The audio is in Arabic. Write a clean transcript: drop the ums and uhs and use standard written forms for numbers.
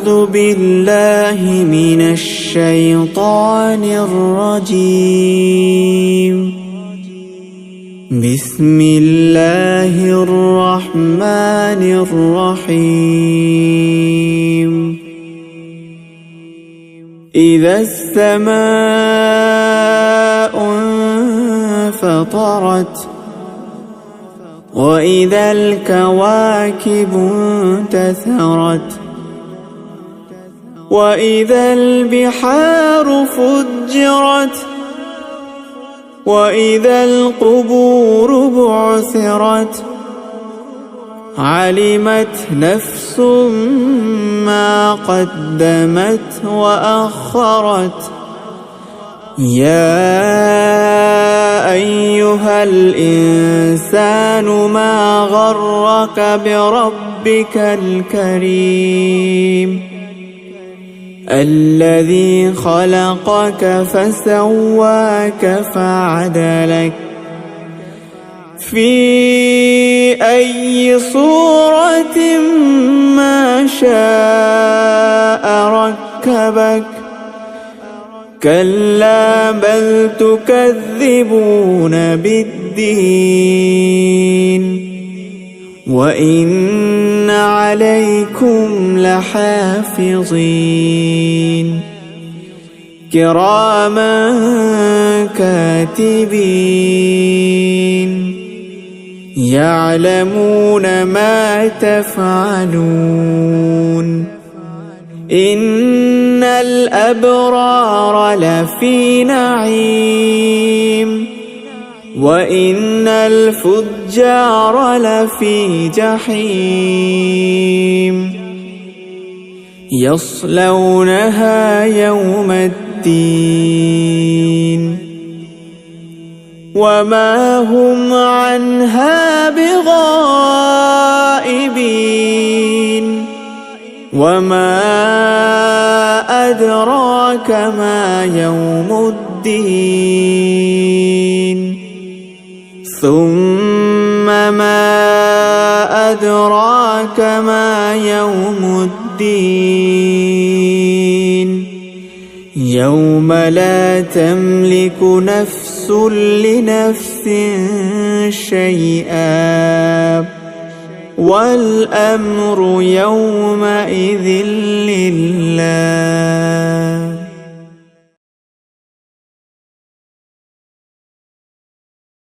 أعوذ بالله من الشيطان الرجيم. بسم الله الرحمن الرحيم. إذا السماء انفطرت وإذا الكواكب انتثرت وإذا البحار فجرت وإذا القبور بعثرت علمت نفس ما قدمت وأخرت. يا أيها الإنسان ما غرك بربك الكريم الذي خلقك فسواك فعدلك في أي صورة ما شاء ركبك. كلا بل تكذبون بالدين وإن عليكم لحافظين كراما كاتبين يعلمون ما تفعلون. إن الأبرار لفي نعيم وإن الفجار لفي جحيم يصلونها يوم الدين وما هم عنها بغائبين. وما أدراك ما يوم الدين ثم ما أدراك ما يوم الدين يوم لا تملك نفس لنفس شيئا والأمر يومئذ لله.